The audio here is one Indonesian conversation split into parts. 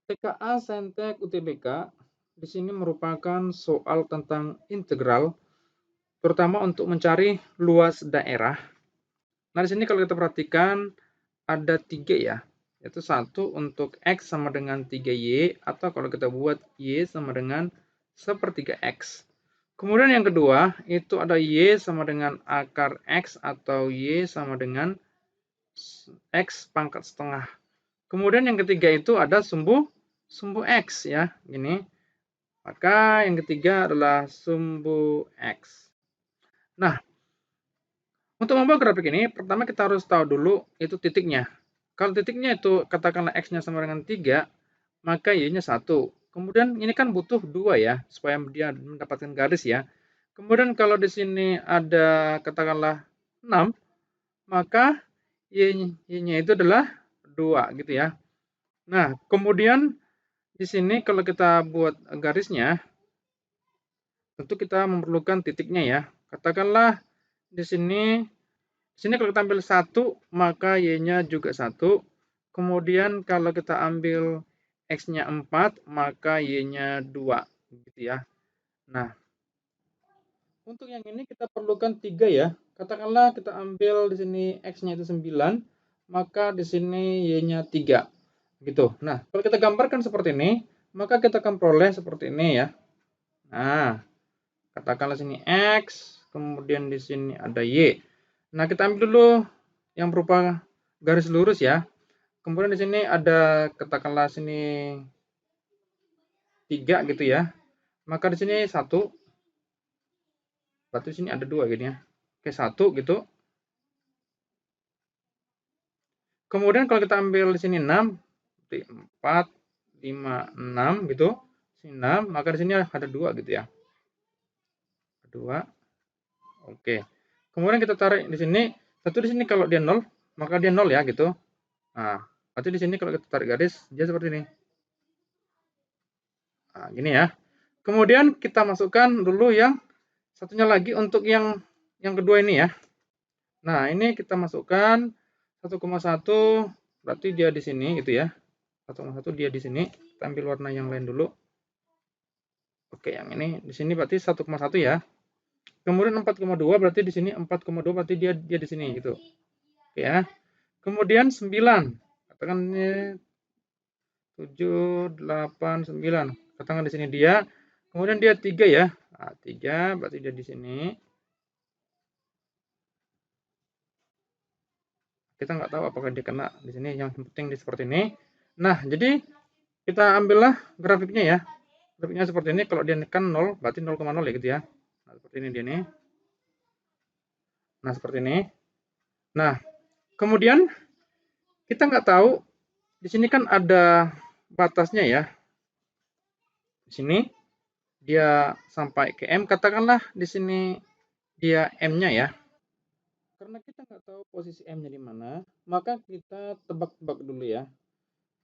TKA Saintek UTBK di sini merupakan soal tentang integral, terutama untuk mencari luas daerah. Nah, di sini kalau kita perhatikan ada 3 ya, yaitu satu untuk X sama dengan 3Y, atau kalau kita buat Y sama dengan sepertiga X. Kemudian yang kedua, itu ada Y sama dengan akar X atau Y sama dengan X pangkat setengah. Kemudian yang ketiga itu ada sumbu X ya, gini. Maka yang ketiga adalah sumbu X. Nah, untuk membuat grafik ini, pertama kita harus tahu dulu itu titiknya. Kalau titiknya itu katakanlah X-nya sama dengan 3, maka Y-nya 1. Kemudian ini kan butuh 2 ya, supaya dia mendapatkan garis ya. Kemudian kalau di sini ada katakanlah 6, maka Y-nya itu adalah 2 gitu ya. Nah, kemudian di sini kalau kita buat garisnya, tentu kita memerlukan titiknya ya. Katakanlah di sini kalau kita ambil 1, maka Y-nya juga 1. Kemudian kalau kita ambil X-nya 4, maka Y-nya 2. Gitu ya. Nah, untuk yang ini kita perlukan 3 ya. Katakanlah kita ambil di sini X-nya itu 9, maka di sini Y-nya 3. Gitu. Nah, kalau kita gambarkan seperti ini, maka kita akan peroleh seperti ini ya. Nah, katakanlah sini X, kemudian di sini ada Y. Nah, kita ambil dulu yang berupa garis lurus ya. Kemudian di sini ada katakanlah sini 3 gitu ya. Maka di sini 1. Berarti di sini ada 2 gini ya. Oke, 1 gitu. Kemudian kalau kita ambil di sini 6, 4, 5, 6 gitu. Sini 6, maka di sini ada 2 gitu ya. 2. Oke. Kemudian kita tarik di sini, tentu di sini kalau dia 0, maka dia 0 ya gitu. Nah, berarti di sini kalau kita tarik garis, dia seperti ini. Nah, gini ya. Kemudian kita masukkan dulu yang satunya lagi untuk yang kedua ini ya. Nah, ini kita masukkan 1,1, berarti dia di sini gitu ya. 1,1 dia di sini. Kita ambil warna yang lain dulu. Oke, yang ini di sini berarti 1,1 ya. Kemudian 4,2 berarti di sini 4,2 berarti dia di sini gitu. Oke ya. Kemudian 9. Katakan ini 7, 8, 9. Katakan di sini dia. Kemudian dia 3 ya. Nah, 3 berarti dia di sini. Kita nggak tahu apakah dia kena di sini. Yang penting dia seperti ini. Nah, jadi kita ambillah grafiknya ya. Grafiknya seperti ini. Kalau dia kan 0, berarti 0,0 ya gitu ya. Nah, seperti ini dia nih. Nah, seperti ini. Nah, kemudian kita nggak tahu di sini kan ada batasnya ya. Di sini dia sampai ke M, katakanlah di sini dia M-nya ya. Karena kita nggak tahu posisi M-nya di mana, maka kita tebak-tebak dulu ya.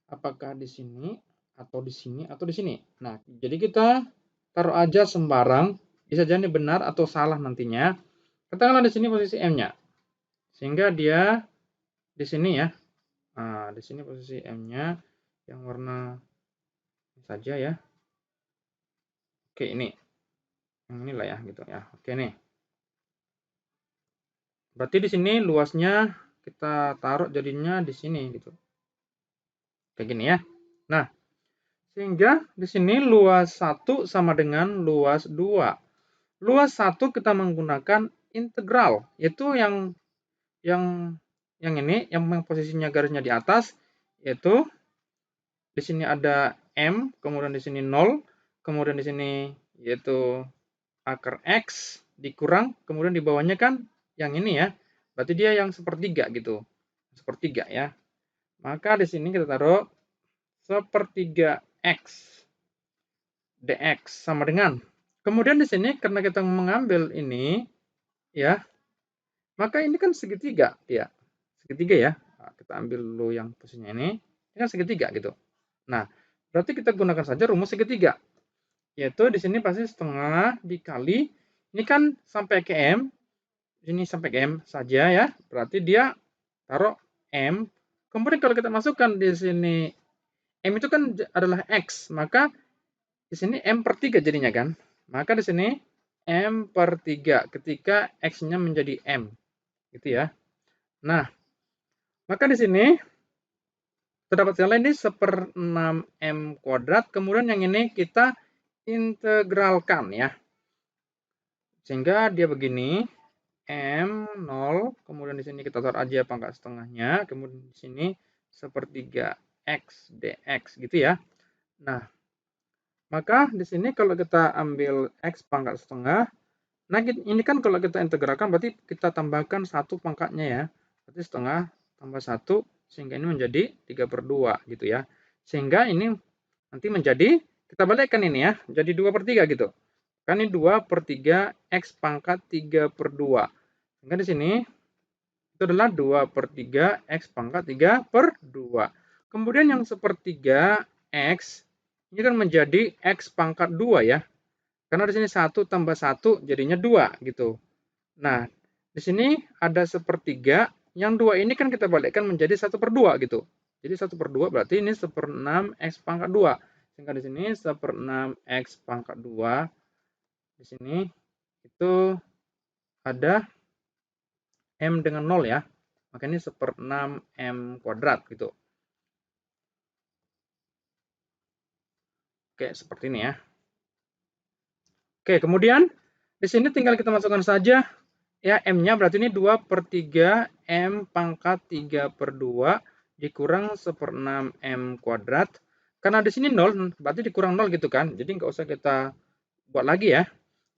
Apakah di sini atau di sini atau di sini. Nah, jadi kita taruh aja sembarang, bisa jadi benar atau salah nantinya. Katakanlah di sini posisi M-nya. Sehingga dia di sini ya. Nah, di sini posisi M-nya yang warna saja ya. Oke, ini. Yang inilah ya gitu ya. Oke nih. Berarti di sini luasnya kita taruh jadinya di sini gitu. Kayak gini ya. Nah, sehingga di sini luas 1 sama dengan luas 2. Luas 1 kita menggunakan integral, yaitu yang ini, yang posisinya garisnya di atas, yaitu di sini ada M, kemudian di sini 0, kemudian di sini yaitu akar X dikurang, kemudian di bawahnya kan yang ini ya. Berarti dia yang sepertiga gitu. Sepertiga ya. Maka di sini kita taruh sepertiga X dx sama dengan. Kemudian di sini karena kita mengambil ini ya, maka ini kan segitiga dia. Segitiga ya. Nah, kita ambil dulu yang posisinya ini. Ini kan segitiga gitu. Nah, berarti kita gunakan saja rumus segitiga. Yaitu di sini pasti setengah dikali ini kan sampai ke M. Ini sampai ke M saja ya. Berarti dia taruh M. Kemudian kalau kita masukkan di sini M itu kan adalah X, maka di sini M per 3 jadinya kan. Maka di sini M per 3 ketika X-nya menjadi M. Gitu ya. Nah, maka di sini terdapat yang lain ini 1/6 M kuadrat. Kemudian yang ini kita integralkan ya. Sehingga dia begini. M 0, kemudian di sini kita taruh aja pangkat setengahnya, kemudian di sini 1/3 X dx gitu ya. Nah, maka di sini kalau kita ambil X pangkat setengah, nah ini kan kalau kita integralkan berarti kita tambahkan 1 pangkatnya ya. Berarti setengah tambah 1, sehingga ini menjadi 3/2 gitu ya. Sehingga ini nanti menjadi, kita balikkan ini ya, jadi 2/3 gitu. Kan ini 2/3 X pangkat 3/2. Sehingga di sini itu adalah 2/3 X pangkat 3/2. Kemudian yang 1/3 X ini kan menjadi X pangkat 2 ya. Karena di sini 1 tambah 1 jadinya 2 gitu. Nah, di sini ada 1/3, yang 2 ini kan kita balikkan menjadi 1/2 gitu. Jadi 1/2 berarti ini 1/6 X pangkat 2. Sehingga di sini 1/6 X pangkat 2. Di sini itu ada M dengan 0 ya. Maka ini 1/6 M kuadrat gitu. Oke, seperti ini ya. Oke, kemudian di sini tinggal kita masukkan saja ya M-nya, berarti ini 2/3 M pangkat 3/2 dikurang 1/6 M kuadrat. Karena di sini 0, berarti dikurang 0 gitu kan. Jadi nggak usah kita buat lagi ya.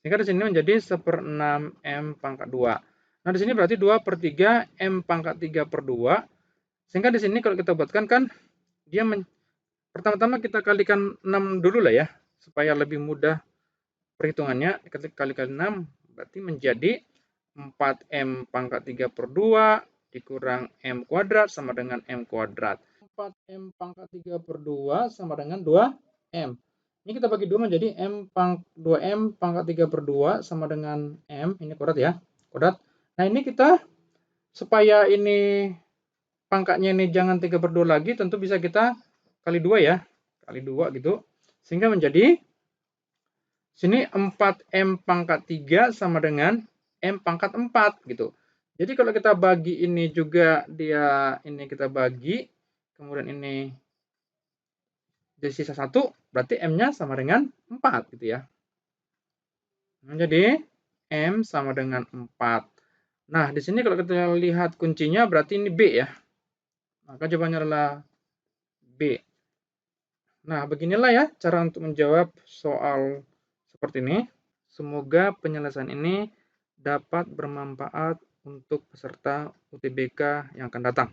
Sehingga di sini menjadi 1/6 M pangkat 2. Nah, di sini berarti 2/3 M pangkat 3/2. Sehingga di sini kalau kita buatkan kan dia pertama-tama kita kalikan 6 dulu lah ya, supaya lebih mudah perhitungannya. Ketika kali 6 berarti menjadi 4M pangkat 3/2 dikurang M kuadrat sama dengan M kuadrat. 4M pangkat 3/2 sama dengan 2M. Ini kita bagi 2 menjadi 2M pangkat 3/2 sama dengan M, ini kuadrat ya, kuadrat. Nah, ini kita supaya ini pangkatnya ini jangan 3/2 lagi, tentu bisa kita kali 2 ya, kali 2 gitu. Sehingga menjadi sini 4M pangkat 3 sama dengan M pangkat 4 gitu. Jadi kalau kita bagi ini juga dia ini kita bagi, kemudian ini jadi sisa 1, berarti M-nya sama dengan 4 gitu ya. Nah, jadi M sama dengan 4. Nah, di sini kalau kita lihat kuncinya berarti ini B ya. Maka jawabannya adalah B. Nah, beginilah ya cara untuk menjawab soal seperti ini. Semoga penyelesaian ini dapat bermanfaat untuk peserta UTBK yang akan datang.